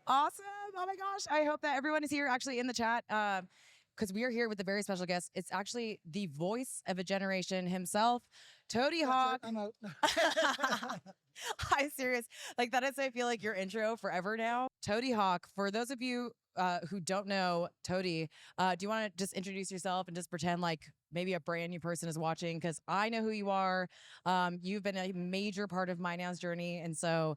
Awesome. Oh my gosh. I hope that everyone is here actually in the chat. Because we are here with a very special guest. It's actually the voice of a generation himself, Toady That's it. Hawk. I'm out. I'm serious. Like that is, I feel like your intro forever now. Toady Hawk. For those of you who don't know Toady, do you want to just introduce yourself and just pretend like maybe a brand new person is watching? Because I know who you are. You've been a major part of my nouns journey, and so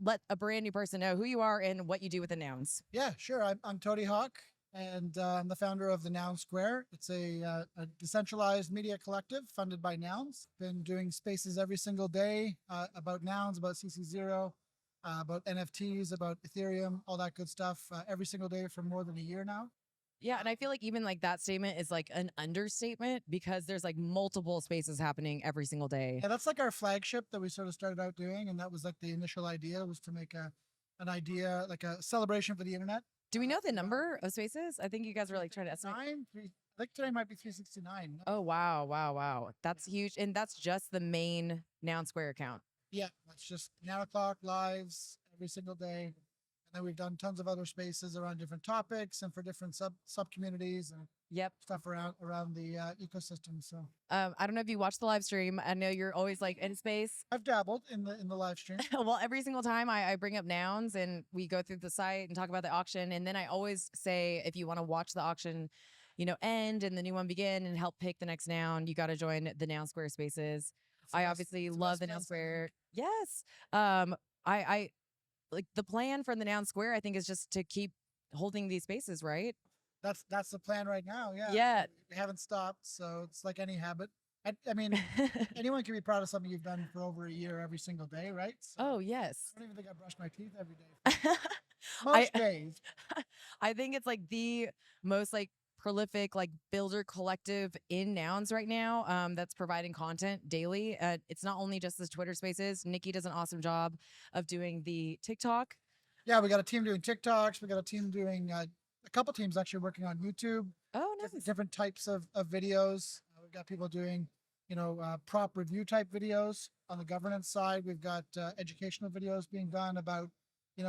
let a brand new person know who you are and what you do with the nouns. Yeah, sure. I'm Toady Hawk, and I'm the founder of the Noun Square. It's a decentralized media collective funded by Nouns. Been doing spaces every single day about nouns, about CC0, about NFTs, about Ethereum, all that good stuff every single day for more than a year now. Yeah, and I feel like even like that statement is like an understatement because there's like multiple spaces happening every single day. Yeah, that's like our flagship that we sort of started out doing, and that was like the initial idea was to make an idea like a celebration for the internet. Do we know the number of spaces? I think you guys were like trying to estimate. I think today might be 369. Oh wow, wow, wow. That's huge. And that's just the main Noun Square account. Yeah, that's just Now O'Clock lives every single day. And then we've done tons of other spaces around different topics and for different sub communities and Yep. stuff around the ecosystem. So I don't know if you watch the live stream. I know you're always like in space. I've dabbled in the live stream. Well, every single time I bring up nouns and we go through the site and talk about the auction. And then I always say, if you want to watch the auction, end and the new one begin and help pick the next noun, you got to join the Noun Square spaces. I obviously love the Noun Square. Yes. I like the plan for the Noun Square, I think, is just to keep holding these spaces, right? That's the plan right now. Yeah. Yeah. We haven't stopped. So it's like any habit. I mean, anyone can be proud of something you've done for over a year every single day, right? So Oh, yes. I don't even think I brush my teeth every day. I Most days. I think it's like the most like prolific like builder collective in nouns right now that's providing content daily. It's not only just the Twitter spaces. Nikki does an awesome job of doing the TikTok. Yeah, we got a team doing TikToks. We got a team doing a couple teams actually working on YouTube. Oh, nice. Different types of videos. We've got people doing, prop review type videos on the governance side. We've got educational videos being done about,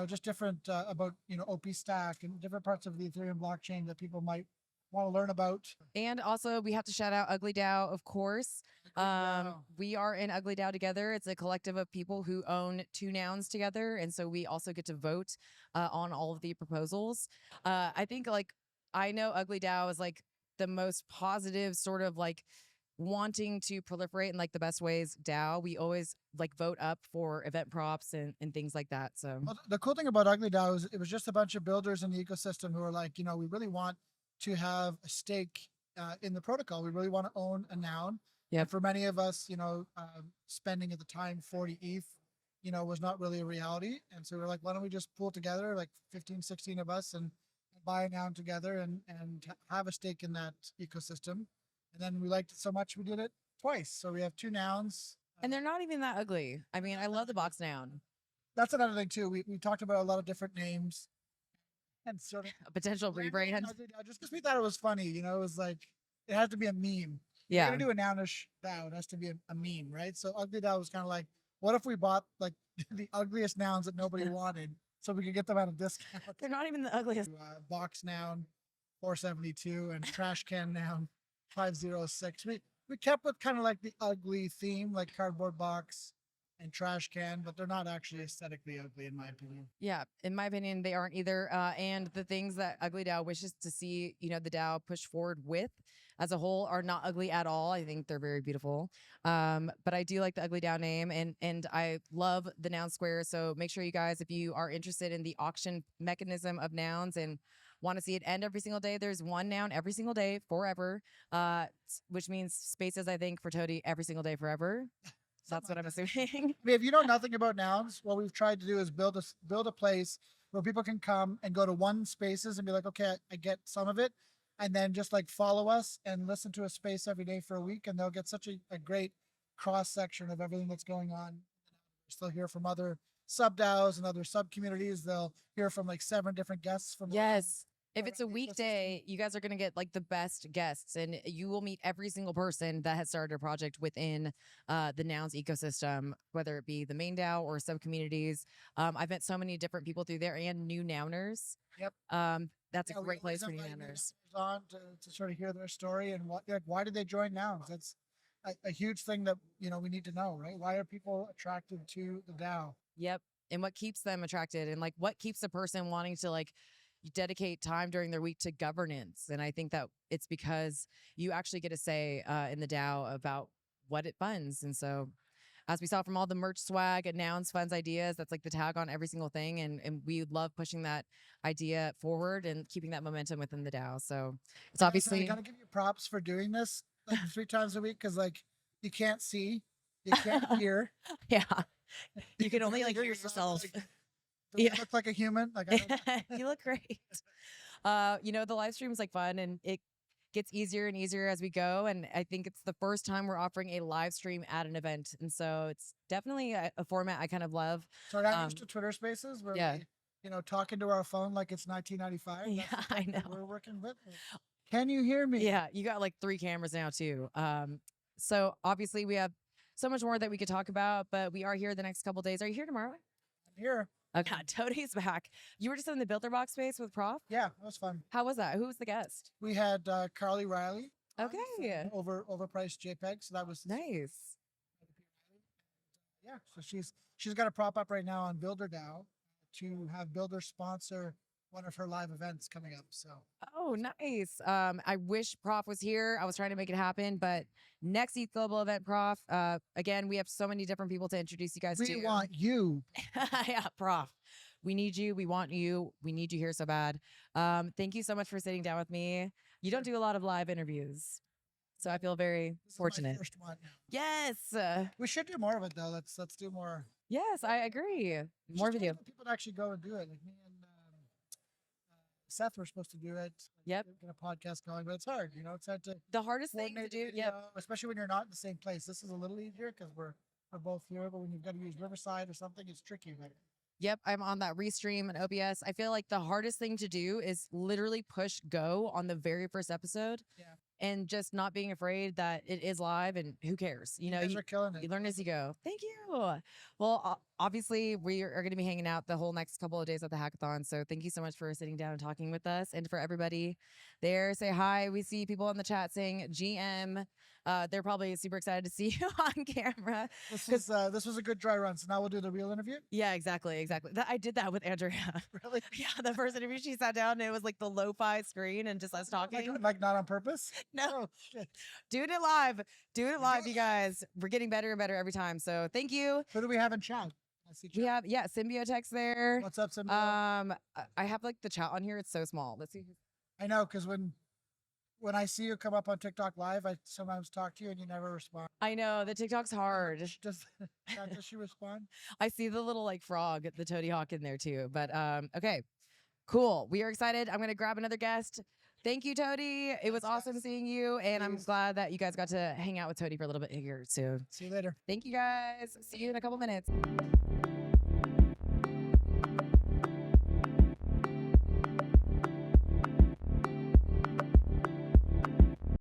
just different about, OP stack and different parts of the Ethereum blockchain that people might want to learn about. And also, we have to shout out Ugly DAO, of course. We are in Ugly DAO together. It's a collective of people who own two nouns together. And so we also get to vote on all of the proposals. I think, like, I know Ugly DAO is like the most positive sort of like wanting to proliferate in like the best ways DAO. We always like vote up for event props and things like that. So well, the cool thing about Ugly DAO is it was just a bunch of builders in the ecosystem who are like, we really want to have a stake in the protocol. We really want to own a noun. Yeah. And for many of us, spending at the time 40 ETH, was not really a reality. And so we're like, why don't we just pool together like 15, 16 of us and buy a noun together and have a stake in that ecosystem. And then we liked it so much we did it twice. So we have two nouns. And they're not even that ugly. I mean, I love the box noun. That's another thing too. We talked about a lot of different names and sort of a potential rebrand. Just because we thought it was funny, it was like it had to be a meme. Yeah. You're gonna do a nounish DAO, it has to be a meme, right? So Ugly DAO was kind of like, what if we bought like the ugliest nouns that nobody wanted, so we could get them at a discount? They're not even the ugliest. Box noun 472 and trash can noun 506. We kept with kind of like the ugly theme, like cardboard box and trash can, but they're not actually aesthetically ugly in my opinion. Yeah, in my opinion, they aren't either. And the things that Ugly DAO wishes to see, the DAO push forward with as a whole are not ugly at all. I think they're very beautiful. But I do like the Ugly DAO name and I love the Noun Square. So make sure you guys, if you are interested in the auction mechanism of nouns and want to see it end every single day, there's one noun every single day forever, which means spaces, I think, for Toady every single day forever. So that's what I'm assuming. I mean, if you know nothing about nouns, what we've tried to do is build a place where people can come and go to one spaces and be like, okay, I get some of it, and then just like follow us and listen to a space every day for a week, and they'll get such a great cross section of everything that's going on. They'll hear from other sub DAOs and other sub communities. They'll hear from like 7 different guests from Yes. If it's a around the ecosystem. weekday, you guys are going to get like the best guests, and you will meet every single person that has started a project within the Nouns ecosystem, whether it be the main DAO or sub communities. I've met so many different people through there and new Nouners. Yep. That's Yeah, a we great always place for new invite new Nouners. Nouners on to sort of hear their story and what, like, why did they join Nouns? That's a huge thing that we need to know, right? Why are people attracted to the DAO? Yep. And what keeps them attracted, and like what keeps a person wanting to like dedicate time during their week to governance. And I think that it's because you actually get a say in the DAO about what it funds. And so, as we saw from all the merch swag and Nouns funds ideas, that's like the tag on every single thing. And we love pushing that idea forward and keeping that momentum within the DAO. So it's I obviously, gotta give you props for doing this like 3 times a week, because like you can't see, you can't hear. yeah, you can barely only like hear yourself. yourself. Like, do Yeah. I look like a human? Like, I don't You look great. The live stream is like fun, and it gets easier and easier as we go. And I think it's the first time we're offering a live stream at an event. And so it's definitely a format I kind of love. So I'm used to Twitter Spaces where yeah. we, talking to our phone like it's 1995. Yeah, That's the I tech that know. we're working with. Can you hear me? Yeah, you got like 3 cameras now too. So obviously we have so much more that we could talk about, but we are here the next couple days. Are you here tomorrow? I'm here. Okay, Toadie's back. You were just in the Builder Box space with Prof. Yeah, that was fun. How was that? Who was the guest? We had Carly Riley. on Okay. from overpriced JPEG. So that was Nice. Yeah, so she's got a prop up right now on Builder DAO to have Builder sponsor one of her live events coming up. So Oh, nice. I wish Prof was here. I was trying to make it happen, but next ETH Global event, Prof. Again, we have so many different people to introduce you guys to. we want you. Yeah, Prof. We need you. We want you. We need you here so bad. Thank you so much for sitting down with me. You don't do a lot of live interviews, so I feel very This fortunate. is my first one. Yes. We should do more of it though. Let's do more. Yes, I agree. More Just video. get people to actually go and do it. Like me and Seth were supposed to do it. Yep. Get a podcast going, but it's hard. It's hard to The hardest thing to coordinate do. the Yep. video, especially when you're not in the same place. This is a little easier because we're both here, but when you've got to use Riverside or something, it's tricky. But Yep, I'm on that Restream and OBS. I feel like the hardest thing to do is literally push go on the very first episode. Yeah. And just not being afraid that it is live, and who cares? you guys are killing it. You learn as you go. Thank you. Well, obviously, we are going to be hanging out the whole next couple of days at the hackathon. So thank you so much for sitting down and talking with us. And for everybody there, say hi. We see people in the chat saying GM. They're probably super excited to see you on camera. This was a good dry run. So now we'll do the real interview. Yeah, exactly. I did that with Andrea. Really? Yeah, the first interview, she sat down and it was like the lo-fi screen and just us talking. Like not on purpose. No, Oh, shit. doing it live. Doing it live, you guys. We're getting better and better every time. So thank you. Who do we have in chat? I see We chat. have Symbiotex there. What's up, Simba? I have like the chat on here. It's so small. Let's see. I know, because when I see you come up on TikTok live, I sometimes talk to you and you never respond. I know the TikTok's hard. Does she respond? I see the little like frog, the Toady Hawk in there too. But okay, cool. We are excited. I'm gonna grab another guest. Thank you, Toady. It was Thanks, awesome guys. seeing you, and I'm Please. glad that you guys got to hang out with Toady for a little bit here too. See you later. Thank you guys. See you in a couple minutes.